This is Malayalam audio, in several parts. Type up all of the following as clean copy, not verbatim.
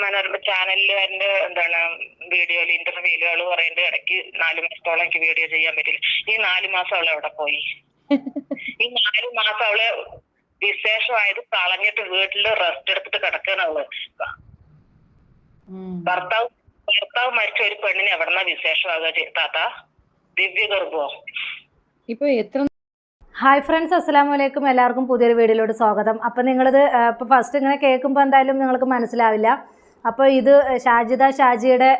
മനോരമ ചാനലിൽ എന്റെ വീഡിയോയിൽ ഇന്റർവ്യൂകൾ പറയുന്നത് ഇടയ്ക്ക് 4 മാസത്തോളം എനിക്ക് വീഡിയോ ചെയ്യാൻ പറ്റില്ല. ഈ 4 മാസം അവളെ എവിടെ പോയി? ഈ 4 മാസം അവള് വിശേഷമായത് കളഞ്ഞിട്ട് വീട്ടില് റെസ്റ്റ് എടുത്തിട്ട് കിടക്കണവള്. ഭർത്താവ് മരിച്ച ഒരു പെണ്ണിന് എവിടെന്നാ വിശേഷമാകുക താത്ത? ദിവ്യ ഗർഭോ? ഇപ്പൊ എത്ര ഹായ് ഫ്രണ്ട്സ്, അസ്സലാമു അലൈക്കും. എല്ലാവർക്കും പുതിയൊരു വീഡിയോയിലോട്ട് സ്വാഗതം. അപ്പോൾ നിങ്ങളിത് ഇപ്പോൾ ഫസ്റ്റ് ഇങ്ങനെ കേൾക്കുമ്പോൾ എന്തായാലും നിങ്ങൾക്ക് മനസ്സിലാവില്ല. അപ്പോൾ ഇത് ഷാജിയുടെ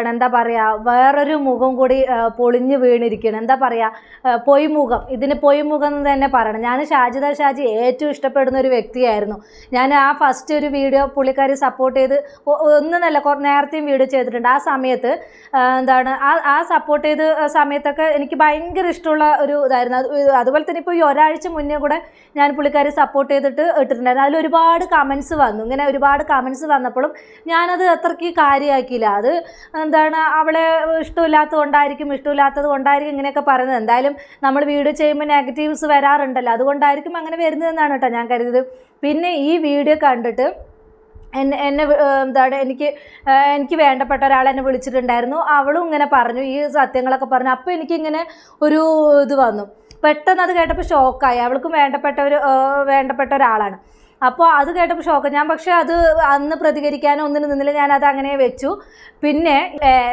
എന്താ പറയുക, വേറൊരു മുഖം കൂടി പൊളിഞ്ഞ് വീണിരിക്കുകയാണ്. എന്താ പറയുക, പൊയ്മുഖം. ഇതിന് പൊയ്മുഖം എന്ന് തന്നെ പറയണം. ഞാൻ ഷാജി ഏറ്റവും ഇഷ്ടപ്പെടുന്ന ഒരു വ്യക്തിയായിരുന്നു. ഞാൻ ആ ഫസ്റ്റ് ഒരു വീഡിയോ പുള്ളിക്കാരി സപ്പോർട്ട് ചെയ്ത് ഒന്നല്ല നേരത്തെയും വീഡിയോ ചെയ്തിട്ടുണ്ട്. ആ സമയത്ത് ആ സപ്പോർട്ട് ചെയ്ത് സമയത്തൊക്കെ എനിക്ക് ഭയങ്കര ഇഷ്ടമുള്ള ഒരു ഇതായിരുന്നു. അതുപോലെ തന്നെ ഇപ്പോൾ ഈ ഒരാഴ്ച മുന്നേ കൂടെ ഞാൻ പുള്ളിക്കാരി സപ്പോർട്ട് ചെയ്തിട്ട് ഇട്ടിട്ടുണ്ടായിരുന്നു. അതിൽ ഒരുപാട് കമൻസ് വന്നു. ഇങ്ങനെ ഒരുപാട് കമൻസ് വന്നപ്പോഴും ഞാനത് അത്രയ്ക്ക് കാര്യമാക്കിയില്ല. അത് അവളെ ഇഷ്ടമില്ലാത്തത് കൊണ്ടായിരിക്കും ഇങ്ങനെയൊക്കെ പറയുന്നത്. എന്തായാലും നമ്മൾ വീഡിയോ ചെയ്യുമ്പോൾ നെഗറ്റീവ്സ് വരാറുണ്ടല്ലോ, അതുകൊണ്ടായിരിക്കും അങ്ങനെ വരുന്നതെന്നാണ് കേട്ടോ ഞാൻ കരുതിയത്. പിന്നെ ഈ വീഡിയോ കണ്ടിട്ട് എനിക്ക് വേണ്ടപ്പെട്ട ഒരാൾ എന്നെ വിളിച്ചിട്ടുണ്ടായിരുന്നു. അവളും ഇങ്ങനെ പറഞ്ഞു, ഈ സത്യങ്ങളൊക്കെ പറഞ്ഞു. അപ്പോൾ എനിക്കിങ്ങനെ ഒരു ഇത് വന്നു. പെട്ടെന്ന് അത് കേട്ടപ്പോൾ ഷോക്കായി. അവൾക്കും വേണ്ടപ്പെട്ട ഒരാളാണ്. അപ്പോൾ അത് കേട്ടപ്പോൾ ഷോക്ക്. ഞാൻ പക്ഷേ അത് അന്ന് പ്രതികരിക്കാനോ ഒന്നിനും നിന്നില്ല. ഞാനത് അങ്ങനെ വെച്ചു. പിന്നെ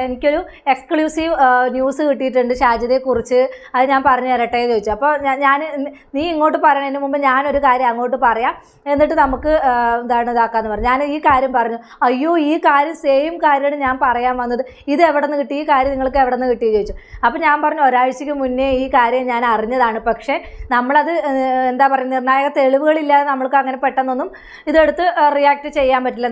എനിക്കൊരു എക്സ്ക്ലൂസീവ് ന്യൂസ് കിട്ടിയിട്ടുണ്ട് ഷാജിദയെക്കുറിച്ച്. അത് ഞാൻ പറഞ്ഞു തരട്ടെ എന്ന് ചോദിച്ചു. അപ്പോൾ നീ ഇങ്ങോട്ട് പറയുന്നതിന് മുമ്പ് ഞാനൊരു കാര്യം അങ്ങോട്ട് പറയാം, എന്നിട്ട് നമുക്ക് ഇതാക്കാമെന്ന് പറഞ്ഞു. ഞാൻ ഈ കാര്യം പറഞ്ഞു. അയ്യോ, ഈ കാര്യം സെയിം കാര്യമാണ് ഞാൻ പറയാൻ വന്നത്. ഇത് എവിടെ നിന്ന് കിട്ടി? ഈ കാര്യം നിങ്ങൾക്ക് എവിടെ നിന്ന് കിട്ടിയെന്ന് ചോദിച്ചു. അപ്പോൾ ഞാൻ പറഞ്ഞു, ഒരാഴ്ചയ്ക്ക് മുന്നേ ഈ കാര്യം ഞാൻ അറിഞ്ഞതാണ്. പക്ഷേ നമ്മളത് നിർണായക തെളിവുകളില്ലാതെ നമ്മൾക്ക് അങ്ങനെ പെട്ടെന്നൊന്നും ഇതെടുത്ത് റിയാക്ട് ചെയ്യാൻ പറ്റില്ല.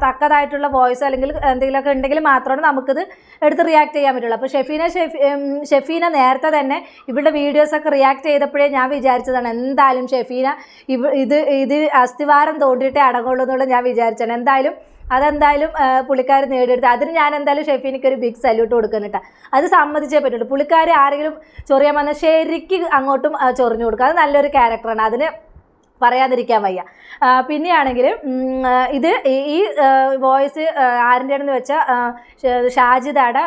തക്കതായിട്ടുള്ള വോയിസ് അല്ലെങ്കിൽ എന്തെങ്കിലുമൊക്കെ ഉണ്ടെങ്കിൽ മാത്രമാണ് നമുക്കിത് എടുത്ത് റിയാക്ട് ചെയ്യാൻ പറ്റുള്ളൂ. അപ്പോൾ ഷെഫീന നേരത്തെ തന്നെ ഇവളുടെ വീഡിയോസൊക്കെ റിയാക്ട് ചെയ്തപ്പോഴേ ഞാൻ വിചാരിച്ചതാണ്, എന്തായാലും ഷെഫീന ഇത് അസ്ഥിവാരം തോണ്ടിയിട്ടേ അടങ്ങുള്ളൂ എന്നുള്ളത് ഞാൻ വിചാരിച്ചാണ്. അതെന്തായാലും പുള്ളിക്കാർ നേടിയെടുത്ത്. അതിന് ഞാൻ എന്തായാലും ഷെഫീനയ്ക്ക് ഒരു ബിഗ് സല്യൂട്ട് കൊടുക്കുന്നുണ്ട്. അത് സമ്മതിച്ചേ പറ്റുള്ളൂ. പുള്ളിക്കാർ ആരെങ്കിലും ചൊറിയാൻ വന്നാൽ ശരിക്കും അങ്ങോട്ടും ചൊറിഞ്ഞു കൊടുക്കുക. അത് നല്ലൊരു ക്യാരക്ടറാണ്, അതിന് പറയാതിരിക്കാൻ വയ്യ. പിന്നെയാണെങ്കിൽ ഇത് ഈ വോയിസ് ആരുടെയാണെന്ന് വെച്ചാൽ ഷാജിദയുടെ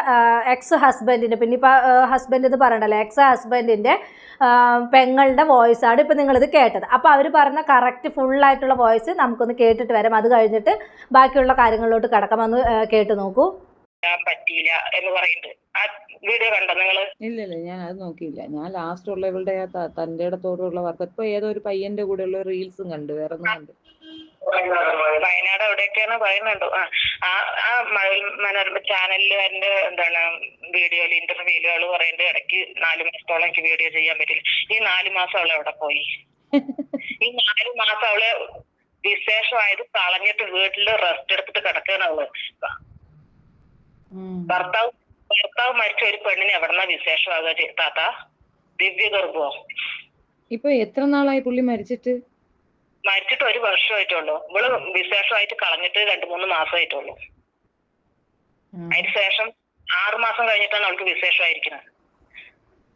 എക്സ് ഹസ്ബൻഡിൻ്റെ, പിന്നെ ഇപ്പോൾ ഹസ്ബൻഡ് എന്ന് പറയണ്ടല്ലോ, എക്സ് ഹസ്ബൻഡിൻ്റെ പെങ്ങളുടെ വോയിസാണ് ഇപ്പോൾ നിങ്ങളിത് കേട്ടത്. അപ്പോൾ അവർ പറഞ്ഞ കറക്റ്റ് ഫുള്ളായിട്ടുള്ള വോയിസ് നമുക്കൊന്ന് കേട്ടിട്ട് വരാം. അത് കഴിഞ്ഞിട്ട് ബാക്കിയുള്ള കാര്യങ്ങളിലോട്ട് കിടക്കാമെന്ന് കേട്ട് നോക്കൂ. പറ്റിയില്ല എന്ന് പറയുന്നത് ആ വീഡിയോ കണ്ടോ നിങ്ങള്? ഇല്ല, ഞാൻ അത് നോക്കിയില്ല. ഞാൻ ലാസ്റ്റ് ഉള്ള ഇവളുടെ തന്റെ ഇടത്തോടുള്ള വർക്ക് ഇപ്പൊ ഏതോ ഒരു പയ്യന്റെ കൂടെ ഉള്ള റീൽസും കണ്ടു, വേറെ ഒന്നും കണ്ടു. വയനാട് എവിടെയൊക്കെയാണ് പറയുന്നുണ്ടോ? ആ മനോരമ ചാനലിൽ എന്റെ വീഡിയോയിൽ ഇന്റർവ്യൂകൾ പറയുന്നത് ഇടയ്ക്ക് 4 മാസത്തോളം എനിക്ക് വീഡിയോ ചെയ്യാൻ പറ്റില്ല. ഈ 4 മാസം അവളെ എവിടെ പോയി? ഈ 4 മാസം അവള് വിശേഷമായത് കളഞ്ഞിട്ട് വീട്ടില് റെസ്റ്റ് എടുത്തിട്ട് കിടക്കണവള്. ഭർത്താവ് മരിച്ച ഒരു പെണ്ണിന് എവിടെന്നാ വിശേഷമാകുക താത്ത? ദിവ്യ ഗർഭോ? ഇപ്പൊ എത്ര നാളായി പുള്ളി മരിച്ചിട്ട്? 1 വർഷമായിട്ടുള്ളൂ. ഇവള് വിശേഷമായിട്ട് കളഞ്ഞിട്ട് 2-3 മാസമായിട്ടുള്ളൂ. അതിന് ശേഷം 6 മാസം കഴിഞ്ഞിട്ടാണ് അവൾക്ക് വിശേഷമായിരിക്കുന്നത്.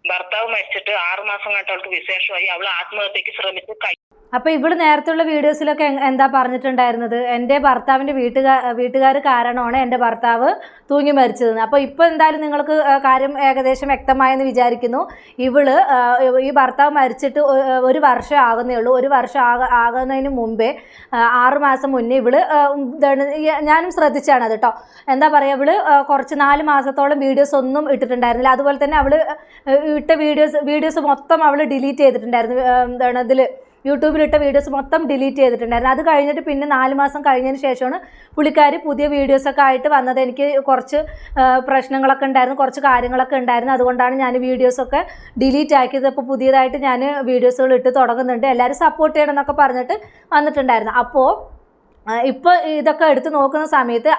ഭർത്താവ് മരിച്ചിട്ട് 6 മാസം കഴിഞ്ഞിട്ട് അവൾക്ക് വിശേഷമായി. അവള് ആത്മഹത്യക്ക് ശ്രമിച്ച്. അപ്പോൾ ഇവിടെ നേരത്തെയുള്ള വീഡിയോസിലൊക്കെ എന്താ പറഞ്ഞിട്ടുണ്ടായിരുന്നത്, എൻ്റെ ഭർത്താവിൻ്റെ വീട്ടുകാർ കാരണമാണ് എൻ്റെ ഭർത്താവ് തൂങ്ങി മരിച്ചതെന്ന്. അപ്പോൾ ഇപ്പോൾ എന്തായാലും നിങ്ങൾക്ക് കാര്യം ഏകദേശം വ്യക്തമായെന്ന് വിചാരിക്കുന്നു. ഈ ഭർത്താവ് മരിച്ചിട്ട് 1 വർഷം ആകുന്നേ ഉള്ളൂ. 1 വർഷം ആകുന്നതിന് മുമ്പേ 6 മാസം മുന്നേ ഞാനും ശ്രദ്ധിച്ചാണ് അത് കേട്ടോ. എന്താ പറയുക, കുറച്ച് 4 മാസത്തോളം വീഡിയോസ് ഒന്നും ഇട്ടിട്ടുണ്ടായിരുന്നില്ല. അതുപോലെ തന്നെ ഇട്ട വീഡിയോസ് മൊത്തം ഡിലീറ്റ് ചെയ്തിട്ടുണ്ടായിരുന്നു. ഇതിൽ യൂട്യൂബിലിട്ട വീഡിയോസ് മൊത്തം ഡിലീറ്റ് ചെയ്തിട്ടുണ്ടായിരുന്നു. അത് കഴിഞ്ഞിട്ട് പിന്നെ 4 മാസം കഴിഞ്ഞതിന് ശേഷമാണ് പുള്ളിക്കാർ പുതിയ വീഡിയോസൊക്കെ ആയിട്ട് വന്നത്. എനിക്ക് കുറച്ച് പ്രശ്നങ്ങളൊക്കെ ഉണ്ടായിരുന്നു, കുറച്ച് കാര്യങ്ങളൊക്കെ ഉണ്ടായിരുന്നു. അതുകൊണ്ടാണ് ഞാൻ വീഡിയോസൊക്കെ ഡിലീറ്റ് ആക്കിയത്. അപ്പോൾ പുതിയതായിട്ട് ഞാൻ വീഡിയോസുകൾ ഇട്ട് തുടങ്ങുന്നുണ്ട്, എല്ലാവരും സപ്പോർട്ട് ചെയ്യണം എന്നൊക്കെ പറഞ്ഞിട്ട് വന്നിട്ടുണ്ടായിരുന്നു. അപ്പോൾ ഇപ്പോൾ ഇതൊക്കെ എടുത്ത് നോക്കുന്ന സമയത്ത്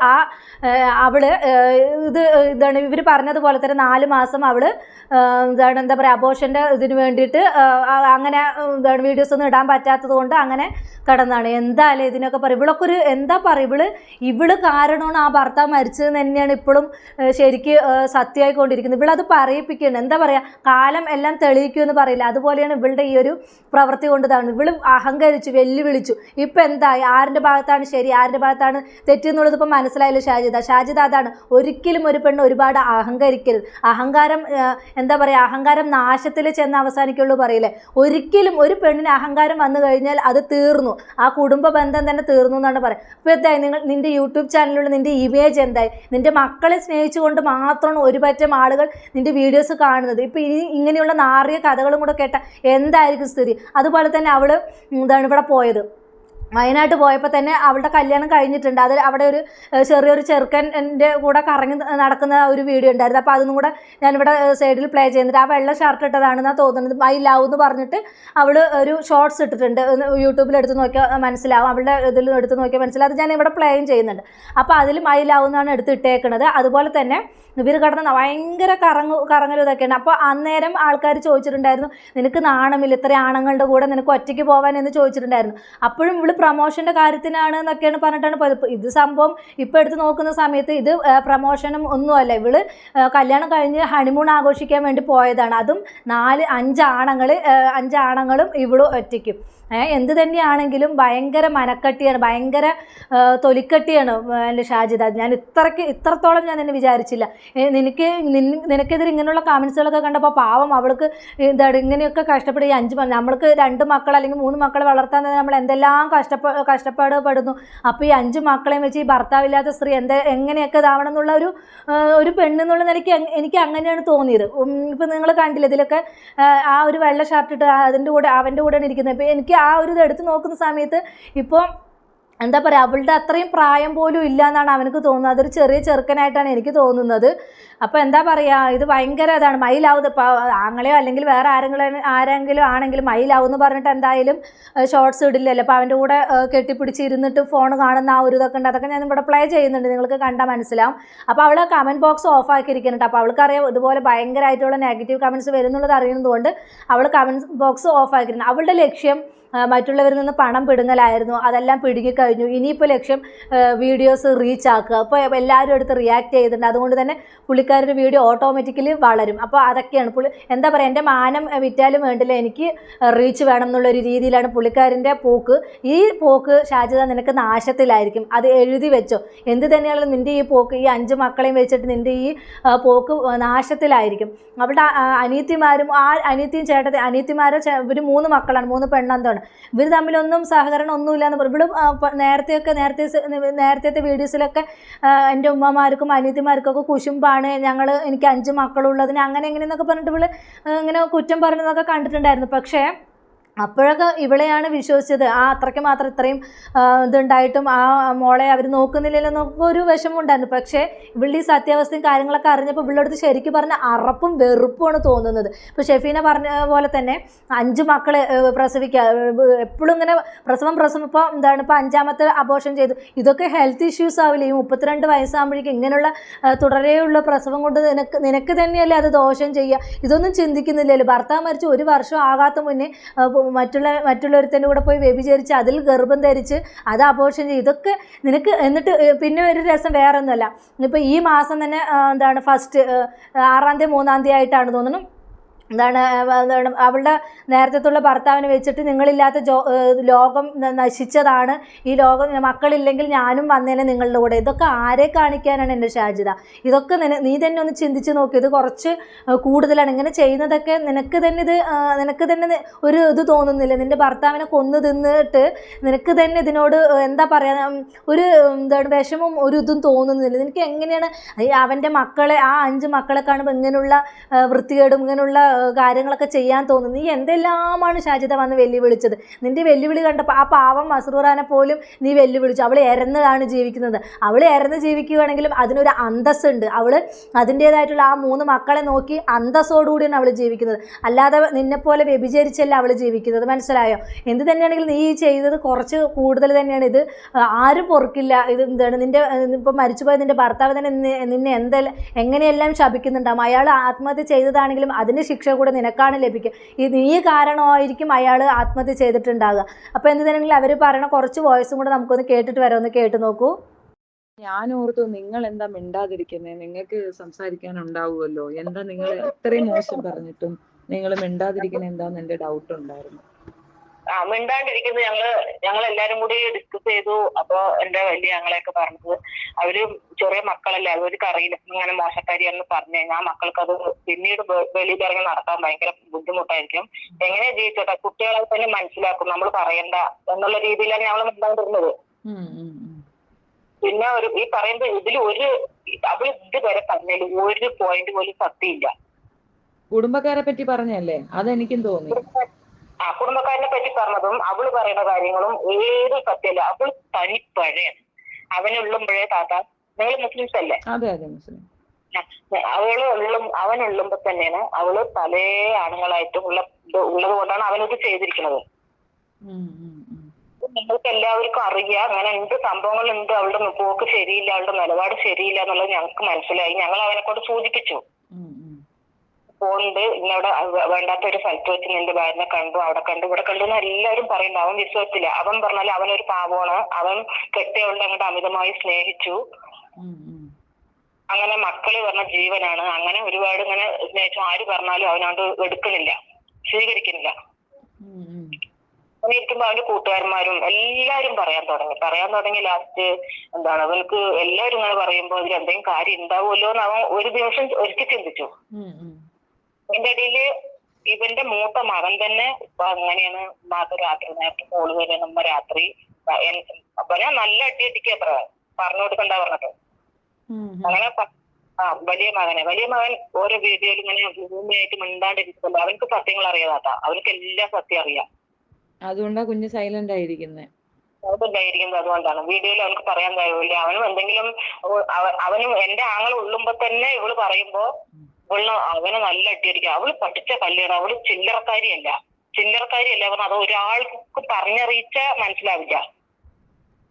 ഇവർ പറഞ്ഞതുപോലെ തന്നെ 4 മാസം അവൾ എന്താ പറയുക, അബോർഷൻ്റെ ഇതിന് വേണ്ടിയിട്ട് അങ്ങനെ വീഡിയോസ് ഒന്നും ഇടാൻ പറ്റാത്തത് കൊണ്ട് അങ്ങനെ കിടന്നാണ്. എന്തായാലും ഇതിനൊക്കെ പറയും, ഇവളൊക്കെ ഒരു എന്താ പറയുക, ഇവള് കാരണമാണ് ആ ഭർത്താവ് മരിച്ചതെന്ന് തന്നെയാണ് ഇപ്പോഴും ശരിക്ക് സത്യമായിക്കൊണ്ടിരിക്കുന്നത്. ഇവളത് പറയിപ്പിക്കുകയാണ്. എന്താ പറയുക, കാലം എല്ലാം തെളിയിക്കുമെന്ന് പറയില്ല, അതുപോലെയാണ് ഇവളുടെ ഈ ഒരു പ്രവൃത്തി കൊണ്ടതാണ്. ഇവള് അഹങ്കരിച്ചു, വെല്ലുവിളിച്ചു. ഇപ്പം എന്തായി, ആരുടെ ഭാഗത്താണ് ഭാഗത്താണ് ശരി, ആരുടെ ഭാഗത്താണ് തെറ്റെന്നുള്ളത് ഇപ്പം മനസ്സിലായല്ലോ ഷാജിദ അതാണ്, ഒരിക്കലും ഒരു പെണ്ണ് ഒരുപാട് അഹങ്കരിക്കരുത്. അഹങ്കാരം എന്താ പറയുക, അഹങ്കാരം നാശത്തിൽ ചെന്ന് അവസാനിക്കുള്ളൂ പറയില്ലേ. ഒരിക്കലും ഒരു പെണ്ണിന് അഹങ്കാരം വന്നു കഴിഞ്ഞാൽ അത് തീർന്നു, ആ കുടുംബ ബന്ധം തന്നെ തീർന്നു എന്നാണ് പറയുക. ഇപ്പോൾ എന്തായി നിന്റെ യൂട്യൂബ് ചാനലിലുള്ള നിന്റെ ഇമേജ് എന്തായി? നിന്റെ മക്കളെ സ്നേഹിച്ചുകൊണ്ട് മാത്രമാണ് ഒരുപറ്റം ആളുകൾ നിന്റെ വീഡിയോസ് കാണുന്നത്. ഇപ്പോൾ ഇങ്ങനെയുള്ള നാറിയ കഥകളും കൂടെ കേട്ടാൽ എന്തായിരിക്കും സ്ഥിതി? അതുപോലെ തന്നെ അവൾ എന്താണ് ഇവിടെ പോയത്, വയനാട്ട് പോയപ്പോൾ തന്നെ അവളുടെ കല്യാണം കഴിഞ്ഞിട്ടുണ്ട്. അത് അവിടെ ഒരു ചെറിയൊരു ചെറുക്കൻ്റെ കൂടെ കറങ്ങി നടക്കുന്ന ഒരു വീഡിയോ ഉണ്ടായിരുന്നു. അപ്പോൾ അതൊന്നും കൂടെ ഞാനിവിടെ സൈഡിൽ പ്ലേ ചെയ്യുന്നുണ്ട്. ആ വെള്ള ഷർട്ട് ഇട്ടതാണെന്നാണ് തോന്നുന്നത്. ഐ ലവ് എന്ന് പറഞ്ഞിട്ട് അവൾ ഒരു ഷോർട്സ് ഇട്ടിട്ടുണ്ട്. യൂട്യൂബിൽ എടുത്ത് നോക്കിയാൽ മനസ്സിലാവും, അവളുടെ ഇതിൽ എടുത്ത് നോക്കിയാൽ മനസ്സിലാവും. അത് ഞാൻ ഇവിടെ പ്ലേയും ചെയ്യുന്നുണ്ട്. അപ്പോൾ അതിലും ഐ ലവ് എന്നാണ് എടുത്തിട്ടേക്കുന്നത്. അതുപോലെ തന്നെ ഇവർ കിടന്ന ഭയങ്കര കറങ്ങലും ഇതൊക്കെയാണ്. അപ്പോൾ അന്നേരം ആൾക്കാർ ചോദിച്ചിട്ടുണ്ടായിരുന്നു, നിനക്ക് നാണമില്ല ഇത്രയും ആണുങ്ങളുടെ കൂടെ നിനക്ക് ഒറ്റയ്ക്ക് പോകാൻ എന്ന് ചോദിച്ചിട്ടുണ്ടായിരുന്നു. അപ്പോഴും ഇവള് പ്രൊമോഷൻ്റെ കാര്യത്തിനാണ് എന്നൊക്കെയാണ് പറഞ്ഞിട്ടാണ് പോയത്. ഇത് സംഭവം ഇപ്പോൾ എടുത്ത് നോക്കുന്ന സമയത്ത് ഇത് പ്രൊമോഷനും ഒന്നുമല്ല. ഇവള് കല്യാണം കഴിഞ്ഞ് ഹണിമൂൺ ആഘോഷിക്കാൻ വേണ്ടി പോയതാണ്. അതും 5 ആണുങ്ങളും ഇവളും ഒറ്റയ്ക്കും. എന്ത് തന്നെയാണെങ്കിലും ഭയങ്കര മനക്കട്ടിയാണ്, ഭയങ്കര തൊലിക്കട്ടിയാണ് എൻ്റെ ഷാജിദ. ഞാൻ ഇത്രത്തോളം ഞാൻ തന്നെ വിചാരിച്ചില്ല. നിനക്കെതിരെ ഇങ്ങനെയുള്ള കമൻസുകളൊക്കെ കണ്ടപ്പോൾ പാവം അവൾക്ക് എന്താണ് ഇങ്ങനെയൊക്കെ കഷ്ടപ്പെട്ട് ഈ 5 നമ്മൾക്ക് 2 മക്കൾ അല്ലെങ്കിൽ 3 മക്കളെ വളർത്താൻ നമ്മൾ എന്തെല്ലാം കഷ്ടപ്പാടുപെടുന്നു. അപ്പോൾ ഈ 5 മക്കളെയും വെച്ച് ഈ ഭർത്താവില്ലാത്ത സ്ത്രീ എങ്ങനെയൊക്കെ ഇതാവണം എന്നുള്ള ഒരു പെണ്ണെന്നുള്ള നിലയ്ക്ക് എനിക്ക് അങ്ങനെയാണ് തോന്നിയത്. ഇപ്പം നിങ്ങൾ കണ്ടില്ല ഇതിലൊക്കെ ആ ഒരു വെള്ള ഷർട്ട് ഇട്ട് അവൻ്റെ കൂടെയാണ് ഇരിക്കുന്നത്. അപ്പോൾ എനിക്ക് ആ ഒരു ഇത് എടുത്ത് നോക്കുന്ന സമയത്ത് ഇപ്പോൾ എന്താ പറയുക, അവളുടെ അത്രയും പ്രായം പോലും ഇല്ല എന്നാണ് അവനക്ക് തോന്നുന്നത്. അതൊരു ചെറിയ ചെറുക്കനായിട്ടാണ് എനിക്ക് തോന്നുന്നത്. അപ്പോൾ എന്താ പറയുക, ഇത് ഭയങ്കര ഇതാണ്. മൈലാവ് ഇപ്പോൾ ആങ്ങളെയോ അല്ലെങ്കിൽ വേറെ ആരെങ്കിലും ആണെങ്കിലും മൈലാവ് എന്ന് പറഞ്ഞിട്ട് എന്തായാലും ഷോർട്സ് ഇടില്ലല്ലോ. അപ്പോൾ അവൻ്റെ കൂടെ കെട്ടിപ്പിടിച്ചിരുന്നിട്ട് ഫോൺ കാണുന്ന ആ ഒരു ഇതൊക്കെ ഉണ്ട്. അതൊക്കെ ഞാൻ ഇവിടെ പ്ലേ ചെയ്യുന്നുണ്ട്, നിങ്ങൾക്ക് കണ്ടാൽ മനസ്സിലാവും. അപ്പോൾ അവൾ കമൻറ്റ് ബോക്സ് ഓഫ് ആക്കിയിരിക്കുന്നുണ്ട്. അപ്പോൾ അവൾക്കറിയാം ഇതുപോലെ ഭയങ്കരമായിട്ടുള്ള നെഗറ്റീവ് കമൻറ്റ്സ് വരുന്നുള്ളത് അറിയുന്നതുകൊണ്ട് അവൾ കമൻറ്റ് ബോക്സ് ഓഫ് ആക്കിയിരുന്നു. അവളുടെ ലക്ഷ്യം മറ്റുള്ളവരിൽ നിന്ന് പണം പിടുങ്ങലായിരുന്നു. അതെല്ലാം പിടുങ്ങിക്കഴിഞ്ഞു. ഇനിയിപ്പോൾ ലക്ഷ്യം വീഡിയോസ് റീച്ച് ആക്കുക. അപ്പോൾ എല്ലാവരും എടുത്ത് റിയാക്ട് ചെയ്തിട്ടുണ്ട്. അതുകൊണ്ട് തന്നെ പുള്ളിക്കാരുടെ വീഡിയോ ഓട്ടോമാറ്റിക്കലി വളരും. അപ്പോൾ അതൊക്കെയാണ് എന്താ പറയുക, എൻ്റെ മാനം വിറ്റാലും വേണ്ടില്ല, എനിക്ക് റീച്ച് വേണം എന്നുള്ളൊരു രീതിയിലാണ് പുള്ളിക്കാരൻ്റെ പോക്ക്. ഈ പോക്ക് ഷാജിദ നിനക്ക് നാശത്തിലായിരിക്കും, അത് എഴുതി വെച്ചോ. എന്ത് തന്നെയാണെങ്കിലും നിൻ്റെ ഈ പോക്ക്, ഈ 5 മക്കളെയും വെച്ചിട്ട് നിൻ്റെ ഈ പോക്ക് നാശത്തിലായിരിക്കും. അവളുടെ അനിയത്തിമാരും അനിയത്തിയും അനിയത്തിമാരോ ഇവർ 3 മക്കളാണ്, 3 പെണ്ണന്താണ്. ഇവർ തമ്മിലൊന്നും സഹകരണം ഒന്നുമില്ലാന്ന് പറയും. ഇവളും നേരത്തെ വീഡിയോസിലൊക്കെ എൻ്റെ ഉമ്മമാർക്കും അനിയത്തിമാർക്കൊക്കെ കുശുമ്പാണ്, എനിക്ക് 5 മക്കളുള്ളതിന് അങ്ങനെ എങ്ങനെയെന്നൊക്കെ പറഞ്ഞിട്ട് ഇവള് ഇങ്ങനെ കുറ്റം പറഞ്ഞതൊക്കെ കണ്ടിട്ടുണ്ടായിരുന്നു. പക്ഷേ അപ്പോഴൊക്കെ ഇവളെയാണ് വിശ്വസിച്ചത്. അത്രയ്ക്ക് മാത്രം ഇത്രയും ഇതുണ്ടായിട്ടും ആ മോളെ അവർ നോക്കുന്നില്ലല്ലോ എന്നൊക്കെ ഒരു വിഷമം ഉണ്ടായിരുന്നു. പക്ഷേ ഇവളുടെ ഈ സത്യാവസ്ഥയും കാര്യങ്ങളൊക്കെ അറിഞ്ഞപ്പോൾ ഇവളുടെ അടുത്ത് ശരിക്കും പറഞ്ഞ അറപ്പും വെറുപ്പുമാണ് തോന്നുന്നത്. ഇപ്പോൾ ഷെഫീന പറഞ്ഞ പോലെ തന്നെ 5 മക്കളെ പ്രസവിക്കുക, എപ്പോഴും ഇങ്ങനെ പ്രസവം ഇപ്പോൾ എന്താണ് ഇപ്പോൾ 5ാമത്തെ അബോർഷൻ ചെയ്തു. ഇതൊക്കെ ഹെൽത്ത് ഇഷ്യൂസ് ആവില്ല. ഈ 32 വയസ്സാകുമ്പോഴേക്കും ഇങ്ങനെയുള്ള തുടരെയുള്ള പ്രസവം കൊണ്ട് നിനക്ക് തന്നെയല്ലേ അത് ദോഷം ചെയ്യുക. ഇതൊന്നും ചിന്തിക്കുന്നില്ലല്ലോ. ഭർത്താവ് മരിച്ച് 1 വർഷം ആകാത്ത മുന്നേ മറ്റുള്ളവരുത്തൻ്റെ കൂടെ പോയി വ്യഭിചരിച്ച് അതിൽ ഗർഭം ധരിച്ച് അത് അബോർഷൻ ചെയ്യും. ഇതൊക്കെ നിനക്ക് എന്നിട്ട് പിന്നെ ഒരു രസം വേറെ ഒന്നുമല്ല. ഇപ്പോൾ ഈ മാസം തന്നെ എന്താണ് ഫസ്റ്റ് 6-ാം തീയതി 3-ാം തീയതി ആയിട്ടാണ് തോന്നുന്നു എന്താണ് അവളുടെ നേരത്തെയുള്ള ഭർത്താവിനെ വെച്ചിട്ട് നിങ്ങളില്ലാത്ത ലോകം നശിച്ചതാണ്, ഈ ലോകം മക്കളില്ലെങ്കിൽ ഞാനും വന്നേനെ നിങ്ങളുടെ കൂടെ. ഇതൊക്കെ ആരെ കാണിക്കാനാണ് എൻ്റെ ഷാജിദ? ഇതൊക്കെ നീ തന്നെ ഒന്ന് ചിന്തിച്ച് നോക്കി. ഇത് കുറച്ച് കൂടുതലാണ്. ഇങ്ങനെ ചെയ്യുന്നതൊക്കെ നിനക്ക് തന്നെ ഒരു ഇത് തോന്നുന്നില്ല? നിൻ്റെ ഭർത്താവിനെ കൊന്നു തിന്നിട്ട് നിനക്ക് തന്നെ ഇതിനോട് എന്താ പറയുക, ഒരു എന്താണ് വിഷമം ഒരു ഇതും തോന്നുന്നില്ല? നിനക്ക് എങ്ങനെയാണ് അവൻ്റെ മക്കളെ, ആ 5 മക്കളെ കാണുമ്പോൾ ഇങ്ങനെയുള്ള വൃത്തികേടും ഇങ്ങനെയുള്ള കാര്യങ്ങളൊക്കെ ചെയ്യാൻ തോന്നുന്നു? നീ എന്തെല്ലാമാണ് ഷാജിദ വന്ന് വെല്ലുവിളിച്ചത്? നിന്റെ വെല്ലുവിളി കണ്ടപ്പോൾ ആ പാവം മസ്റൂറാനെ പോലും നീ വെല്ലുവിളിച്ചു. അവൾ ഇറന്നാണ് ജീവിക്കുന്നത്. അവൾ ഇറന്ന് ജീവിക്കുകയാണെങ്കിലും അതിനൊരു അന്തസ്സുണ്ട്. അവൾ അതിൻ്റേതായിട്ടുള്ള ആ 3 മക്കളെ നോക്കി അന്തസ്സോടുകൂടിയാണ് അവൾ ജീവിക്കുന്നത്. അല്ലാതെ നിന്നെപ്പോലെ വ്യഭിചരിച്ചല്ല അവൾ ജീവിക്കുന്നത്. മനസ്സിലായോ? എന്ത് തന്നെയാണെങ്കിലും നീ ചെയ്തത് കുറച്ച് കൂടുതൽ തന്നെയാണ്. ഇത് ആരും പൊറുക്കില്ല. ഇത് എന്താണ്, ഇപ്പോൾ മരിച്ചുപോയ നിൻ്റെ ഭർത്താവ് തന്നെ നിന്നെ എങ്ങനെയെല്ലാം ശപിക്കുന്നുണ്ടാവും. അയാൾ ആത്മഹത്യ ചെയ്തതാണെങ്കിലും അതിൻ്റെ ശിക്ഷ കൂടെ നിനക്കാണ് ലഭിക്കുക. നീ കാരണമായിരിക്കും അയാൾ ആത്മഹത്യ ചെയ്തിട്ടുണ്ടാകുക. അപ്പോൾ എന്ത് തന്നെയെങ്കിലും അവർ പറയണ കുറച്ച് വോയിസും കൂടെ നമുക്കൊന്ന് കേട്ടിട്ട് വരാം. ഒന്ന് കേട്ട് നോക്കൂ. ഞാൻ ഓർത്തു നിങ്ങൾ എന്താ മിണ്ടാതിരിക്കുന്നത്, നിങ്ങൾക്ക് സംസാരിക്കാനുണ്ടാവുമല്ലോ, എന്താ നിങ്ങൾ ഇത്രയും മോശം പറഞ്ഞിട്ടും നിങ്ങൾ മിണ്ടാതിരിക്കുന്നത് എന്താന്ന് എൻ്റെ ഡൗട്ട് ഉണ്ടായിരുന്നു. മിണ്ടാണ്ടിരിക്കുന്നത് ഞങ്ങൾ എല്ലാരും കൂടി ഡിസ്കസ് ചെയ്തു. അപ്പൊ എന്റെ വലിയ ഞങ്ങളെയൊക്കെ പറഞ്ഞത് അവര് ചെറിയ മക്കളല്ലേ, അവർക്ക് അറിയില്ല ഇങ്ങനെ മോശക്കാരിയാണെന്ന് പറഞ്ഞു കഴിഞ്ഞാൽ ആ മക്കൾക്ക് അത് പിന്നീട് വെളിയിൽ ഇറങ്ങി നടത്താൻ ഭയങ്കര ബുദ്ധിമുട്ടായിരിക്കും. എങ്ങനെ ജീവിച്ചോട്ടെ, കുട്ടികളെ തന്നെ മനസ്സിലാക്കും, നമ്മൾ പറയണ്ട എന്നുള്ള രീതിയിലാണ് ഞങ്ങൾ മിണ്ടാണ്ടിരുന്നത്. പിന്നെ ഈ പറയുമ്പോ ഇതിൽ അവൾ ഇതുവരെ പറഞ്ഞതിൽ ഒരു പോയിന്റ് പോലും സത്യമില്ല. കുടുംബക്കാരെ പറ്റി പറഞ്ഞല്ലേ, അതെനിക്കും തോന്നി. കുടുംബക്കാരനെ പറ്റി പറഞ്ഞതും അവള് പറയുന്ന കാര്യങ്ങളും ഏത് സത്യല്ല. അവൾ തനിപ്പഴയാണ്. അവനുള്ളുമ്പോഴേ താത്ത, നിങ്ങൾ മുസ്ലിംസ് അല്ലേ? അതെ അതെ മുസ്ലിം. അവനുള്ളുമ്പോ തന്നെയാണ് അവള് പല ആണുങ്ങളായിട്ടും ഉള്ളത് കൊണ്ടാണ് അവനത് ചെയ്തിരിക്കുന്നത്. നിങ്ങൾക്ക് എല്ലാവർക്കും അറിയാം അങ്ങനെ എന്ത് സംഭവങ്ങളുണ്ട്, അവളുടെ പോക്ക് ശരിയില്ല, അവളുടെ നിലപാട് ശരിയില്ല എന്നുള്ളത് ഞങ്ങൾക്ക് മനസ്സിലായി. ഞങ്ങൾ അവനെ കൊണ്ട് സൂചിപ്പിച്ചു. പോണ്ട് ഇന്നവിടെ വേണ്ടാത്ത ഒരു സ്ഥലത്ത് വെച്ച് നിന്റെ ഭാര്യനെ കണ്ടു, അവിടെ കണ്ടു, ഇവിടെ കണ്ടു എന്ന് എല്ലാവരും പറയുന്നു. അവൻ വിശ്വസിച്ചില്ല. അവൻ പറഞ്ഞാൽ അവനൊരു പാവമാണ്, അവൻ കെട്ടിയവളുടെ അങ്ങോട്ട് അമിതമായി സ്നേഹിച്ചു, അങ്ങനെ മക്കള് പറഞ്ഞ ജീവനാണ്, അങ്ങനെ ഒരുപാട് ഇങ്ങനെ സ്നേഹിച്ചു. ആര് പറഞ്ഞാലും അവനോട് എടുക്കണില്ല, സ്വീകരിക്കുന്നില്ല. അങ്ങനെ ഇരിക്കുമ്പോ അവന്റെ കൂട്ടുകാരന്മാരും എല്ലാരും പറയാൻ തുടങ്ങി. ലാസ്റ്റ് അവൾക്ക് എല്ലാവരും ഇങ്ങനെ പറയുമ്പോ അതിൽ എന്തെങ്കിലും കാര്യം ഉണ്ടാവുമല്ലോ എന്ന് അവൻ ഒരു ദിവസം ഒരിക്കൽ ചിന്തിച്ചു. അതിന്റെ ഇടയില് ഇവന്റെ മൂത്ത മകൻ തന്നെ ഇപ്പൊ അങ്ങനെയാണ്, ഉമ്മാക്ക് രാത്രി നേരത്തെ കോള് വരെ നമ്മ രാത്രി ഞാൻ നല്ല അടിയടിക്ക് അത്ര പറഞ്ഞു കൊടുക്കണ്ട പറഞ്ഞത്. അങ്ങനെ വലിയ മകൻ ഓരോ വീഡിയോയിൽ ഇങ്ങനെ ഭൂമിയായിട്ട് മിണ്ടാണ്ടിരിക്കുമല്ലോ, അവനക്ക് സത്യങ്ങൾ അറിയാതാ, അവനക്ക് എല്ലാ സത്യം അറിയാം. അതുകൊണ്ടാ കുഞ്ഞ് സൈലന്റ് ആയിരിക്കുന്നത്. അതുകൊണ്ടാണ് വീഡിയോയിൽ അവനക്ക് പറയാൻ കഴിയില്ല. അവനും എന്റെ ആങ്ങൾ ഉള്ളുമ്പോ തന്നെ ഇവള് പറയുമ്പോ അവനെ നല്ല അടിയടിക്കുക. അവള് പഠിച്ച കല്യാണം, അവള് ചില്ലറക്കാരിയല്ല പറഞ്ഞ അത് ഒരാൾക്ക് പറഞ്ഞറിയിച്ച മനസ്സിലാവില്ല,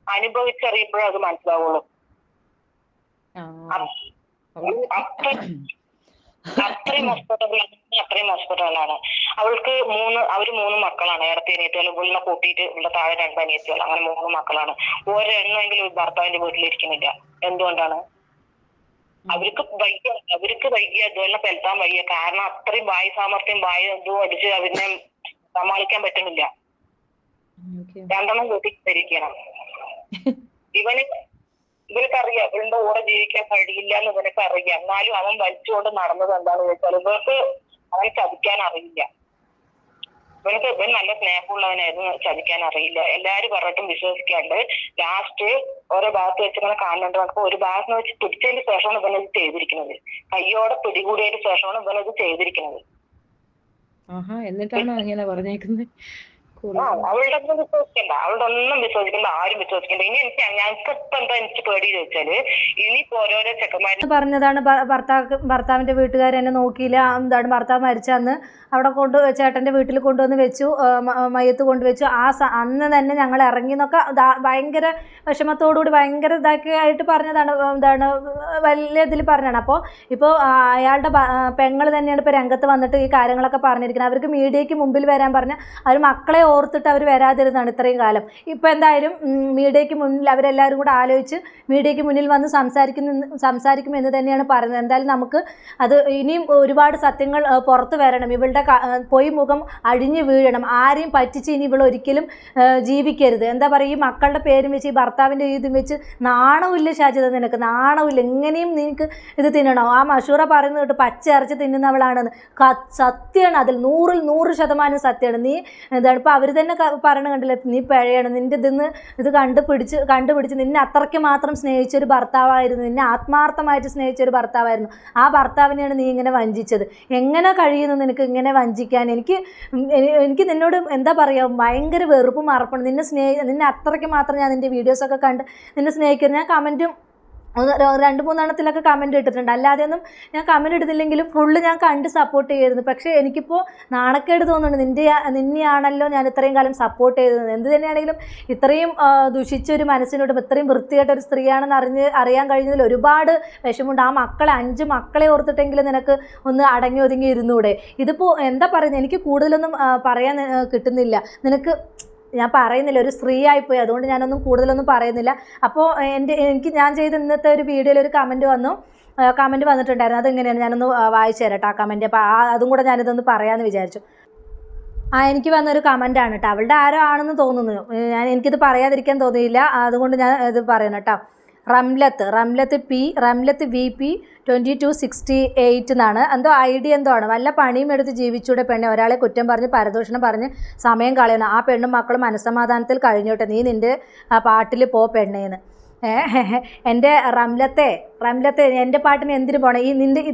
അനുഭവിച്ചറിയുമ്പോഴേ അത് മനസ്സിലാവുള്ളൂ. അത്രയും ഹോസ്പിറ്റലാണ്. അവർക്ക് അവര് 3 മക്കളാണ്, ഇടത്തി അനിയത്തികൾ, ഇവളിനെ കൂട്ടിയിട്ട് ഇവിടെ താഴെ 2 അനിയത്തികൾ, അങ്ങനെ 3 മക്കളാണ്. ഒരെണ്ണമെങ്കിലും ഭർത്താവിന്റെ വീട്ടിലിരിക്കുന്നില്ല. എന്തുകൊണ്ടാണ്? അവർക്ക് വയ്യ, ഇതുപോലെ പെൽത്താൻ വയ്യ. കാരണം അത്രയും വായു സാമർത്ഥ്യം, ഇതും അടിച്ച് അവരിനെ സമാളിക്കാൻ പറ്റുന്നില്ല. 2 വീട്ടിൽ ധരിക്കണം. ഇവനക്കറിയാം ഇവളുടെ കൂടെ ജീവിക്കാൻ കഴിയില്ല എന്ന് ഇവനക്കറിയാം. എന്നാലും അവൻ വലിച്ചുകൊണ്ട് നടന്നത് എന്താണെന്ന് ചോദിച്ചാൽ ഇവർക്ക് അവൻ ചതിക്കാൻ അറിയില്ല. ഇവൻ നല്ല സ്നേഹമുള്ളവനായിരുന്നു, ചതിക്കാൻ അറിയില്ല. എല്ലാരും പറഞ്ഞിട്ടും വിശ്വസിക്കാണ്ട് ലാസ്റ്റ് ഓരോ ഭാഗത്ത് വെച്ച് ഇങ്ങനെ കാണുന്നുണ്ട്. അപ്പൊ ഒരു ഭാഗത്ത് വെച്ച് പിടിച്ചതിന് ശേഷമാണ് ഇവനത് ചെയ്തിരിക്കുന്നത്. കയ്യോടെ പിടികൂടിയതിന് ശേഷമാണ് ഇവനത് ചെയ്തിരിക്കുന്നത്. എന്നിട്ടാണോ അങ്ങനെ പറഞ്ഞേക്കുന്നത്? അവളുടെ ഒന്നും വിശ്വസിക്കണ്ട, ആരും വിശ്വസിക്കണ്ട. ഇനി ഞങ്ങൾക്ക് ഇപ്പൊ എന്താ എനിക്ക് പേടി ചോദിച്ചാല്, ഇനിയിപ്പോ ഓരോരോ ചെക്കന്മാര് പറഞ്ഞതാണ് ഭർത്താവിന്റെ വീട്ടുകാർ എന്നെ നോക്കിയില്ല, ഭർത്താവ് മരിച്ചന്ന് അവിടെ ചേട്ടന്റെ വീട്ടിൽ കൊണ്ടുവന്ന് വെച്ചു, മയ്യത്ത് കൊണ്ടുവച്ചു. അന്ന് തന്നെ ഞങ്ങൾ ഇറങ്ങി എന്നൊക്കെ ഭയങ്കര വിഷമത്തോടുകൂടി ഭയങ്കര ആയിട്ട് പറഞ്ഞതാണ്, വലിയ ഇതിൽ പറഞ്ഞതാണ്. അപ്പോൾ ഇപ്പോൾ അയാളുടെ പെങ്ങൾ തന്നെയാണ് ഇപ്പോൾ രംഗത്ത് വന്നിട്ട് ഈ കാര്യങ്ങളൊക്കെ പറഞ്ഞിരിക്കുന്നത്. അവർക്ക് മീഡിയയ്ക്ക് മുമ്പിൽ വരാൻ പറഞ്ഞാൽ അവർ മക്കളെ ഓർത്തിട്ട് അവർ വരാതിരുന്നതാണ് ഇത്രയും കാലം. ഇപ്പോൾ എന്തായാലും മീഡിയയ്ക്ക് മുന്നിൽ അവരെല്ലാവരും കൂടെ ആലോചിച്ച് മീഡിയയ്ക്ക് മുന്നിൽ വന്ന് സംസാരിക്കുമെന്ന് തന്നെയാണ് പറയുന്നത്. എന്തായാലും നമുക്ക് അത് ഇനിയും ഒരുപാട് സത്യങ്ങൾ പുറത്ത് വരണം. ഇവളുടെ പൊയ് മുഖം അഴിഞ്ഞു വീഴണം. ആരെയും പറ്റിച്ച് ഇനി ഇവൾ ഒരിക്കലും ജീവിക്കരുത്. എന്താ പറയുക, ഈ മക്കളുടെ പേരും വെച്ച് ഈ ഭർത്താവിൻ്റെ ഇതും വെച്ച് നാണമില്ല ഷാജിദ, നിനക്ക് നാണമില്ല. എങ്ങനെയും നിനക്ക് ഇത് തിന്നണോ? ആ മഷൂറ പറയുന്നത് കേട്ട് പച്ച ഇറച്ചി തിന്നുന്നവളാണെന്ന്. സത്യമാണ്, അതിൽ 100% സത്യമാണ്. നീ എന്താണ് ഇപ്പോൾ അവർ തന്നെ പറയണ കണ്ടില്ല, നീ പിഴയാണ്, നിൻ്റെ ഇത് കണ്ടുപിടിച്ച് നിന്നെ അത്രയ്ക്ക് മാത്രം സ്നേഹിച്ചൊരു ഭർത്താവായിരുന്നു, നിന്നെ ആത്മാർത്ഥമായിട്ട് സ്നേഹിച്ചൊരു ഭർത്താവായിരുന്നു. ആ ഭർത്താവിനെയാണ് നീ ഇങ്ങനെ വഞ്ചിച്ചത്. എങ്ങനെ കഴിയുന്നു നിനക്ക് ഇങ്ങനെ വഞ്ചിക്കാൻ? എനിക്ക് നിന്നോട് എന്താ പറയുക, ഭയങ്കര വെറുപ്പും അറപ്പും. നിന്നെ അത്രയ്ക്ക് മാത്രം ഞാൻ നിൻ്റെ വീഡിയോസൊക്കെ കണ്ട് നിന്നെ സ്നേഹിക്കുന്നത്. ഞാൻ കമൻറ്റും 2-3 കമൻറ്റ് ഇട്ടിട്ടുണ്ട്. അല്ലാതെയൊന്നും ഞാൻ കമൻറ്റ് ഇടുന്നില്ലെങ്കിലും ഫുള്ള് ഞാൻ കണ്ട് സപ്പോർട്ട് ചെയ്യുമായിരുന്നു. പക്ഷേ എനിക്കിപ്പോൾ നാണക്കേട് തോന്നുന്നുണ്ട്. നിന്നെയാണല്ലോ ഞാൻ ഇത്രയും കാലം സപ്പോർട്ട് ചെയ്തത്. എന്ത് തന്നെയാണെങ്കിലും ഇത്രയും ദുഷിച്ചൊരു മനസ്സിനോടും ഇത്രയും വൃത്തിയായിട്ടൊരു സ്ത്രീയാണെന്ന് അറിയാൻ കഴിഞ്ഞതിൽ ഒരുപാട് വിഷമമുണ്ട്. ആ 5 മക്കളെ ഓർത്തിട്ടെങ്കിലും നിനക്ക് ഒന്ന് അടങ്ങി ഒതുങ്ങി ഇരുന്നൂടെ? ഇതിപ്പോൾ എന്താ പറയുന്നത്, എനിക്ക് കൂടുതലൊന്നും പറയാൻ കിട്ടുന്നില്ല. നിനക്ക് ഞാൻ പറയുന്നില്ല, ഒരു സ്ത്രീ ആയിപ്പോയി, അതുകൊണ്ട് ഞാനൊന്നും കൂടുതലൊന്നും പറയുന്നില്ല. അപ്പോൾ ഞാൻ ചെയ്ത ഇന്നത്തെ ഒരു വീഡിയോയിൽ ഒരു കമൻറ്റ് വന്നിട്ടുണ്ടായിരുന്നു. അതെങ്ങനെയാണ് ഞാനൊന്ന് വായിച്ചു തരാം ആ കമൻറ്റ്. അപ്പോൾ അതും കൂടെ ഞാനിതൊന്ന് പറയാമെന്ന് വിചാരിച്ചു. എനിക്ക് വന്നൊരു കമൻ്റാണ് കേട്ടോ. അവളുടെ ആരോ ആണെന്ന് തോന്നുന്നു. എനിക്കിത് പറയാതിരിക്കാൻ തോന്നിയില്ല, അതുകൊണ്ട് ഞാൻ ഇത് പറയണം കേട്ടോ. റംലത്ത് VP 2268 എന്നാണ്. എന്തോ ഐഡിയ എന്തോ ആണ്. വല്ല പണിയും എടുത്ത് ജീവിച്ചൂടെ പെണ്ണെ, ഒരാളെ കുറ്റം പറഞ്ഞ് പരദൂഷണം പറഞ്ഞ് സമയം കളയണം. ആ പെണ്ണും മക്കളും മനസ്സമാധാനത്തിൽ കഴിഞ്ഞോട്ടെ, നീ നിൻ്റെ പാട്ടിൽ പോ പെണ്ണേന്ന്. എൻ്റെ റംലത്തെ എൻ്റെ പാട്ടിന് എന്തിനു പോകണം?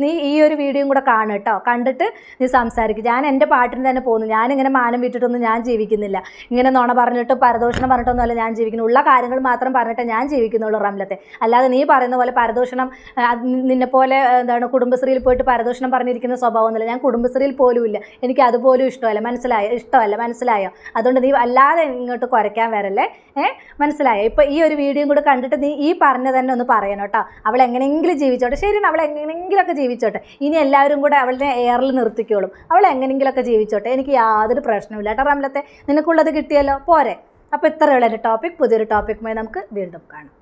നീ ഈ ഒരു വീഡിയോയും കൂടെ കാണും കേട്ടോ. കണ്ടിട്ട് നീ സംസാരിക്കും. ഞാൻ എൻ്റെ പാട്ടിന് തന്നെ പോകുന്നു. ഞാനിങ്ങനെ മാനം വിട്ടിട്ടൊന്നും ഞാൻ ജീവിക്കുന്നില്ല. ഇങ്ങനെ നുണ പറഞ്ഞിട്ട് പരദൂഷണം പറഞ്ഞിട്ടൊന്നുമല്ല ഞാൻ ജീവിക്കുന്നു. ഉള്ള കാര്യങ്ങൾ മാത്രം പറഞ്ഞിട്ട് ഞാൻ ജീവിക്കുന്നുള്ളൂ റംലത്തെ. അല്ലാതെ നീ പറയുന്ന പോലെ പരദൂഷണം, നിന്നെപ്പോലെ എന്താണ് കുടുംബശ്രീയിൽ പോയിട്ട് പരദൂഷണം പറഞ്ഞിരിക്കുന്ന സ്വഭാവമൊന്നുമില്ല. ഞാൻ കുടുംബശ്രീയിൽ പോലും ഇല്ല. എനിക്ക് അതുപോലും ഇഷ്ടമല്ല. മനസ്സിലായോ? അതുകൊണ്ട് നീ അല്ലാതെ ഇങ്ങോട്ട് കുരയ്ക്കാൻ വരല്ലേ. മനസ്സിലായോ? ഇപ്പോൾ ഈ ഒരു വീഡിയോയും കൂടെ കണ്ടിട്ട് നീ ഈ പറഞ്ഞ തന്നെ ഒന്ന് പറയണം കേട്ടോ. അവൾ എങ്ങനെയെങ്കിലും ജീവിച്ചോട്ടെ. ശരി, അവൾ എങ്ങനെയെങ്കിലുമൊക്കെ ജീവിച്ചോട്ടെ. ഇനി എല്ലാവരും കൂടെ അവളുടെ എയറിൽ നിർത്തിക്കോളും. അവൾ എങ്ങനെയെങ്കിലുമൊക്കെ ജീവിച്ചോട്ടെ. എനിക്ക് യാതൊരു പ്രശ്നമില്ല കേട്ടോ റംലത്തെ. നിനക്കുള്ളത് കിട്ടിയല്ലോ, പോരെ. അപ്പോൾ ഇത്രയുള്ള ഒരു ടോപ്പിക്. പുതിയൊരു ടോപ്പിക്കുമായി നമുക്ക് വീണ്ടും കാണാം.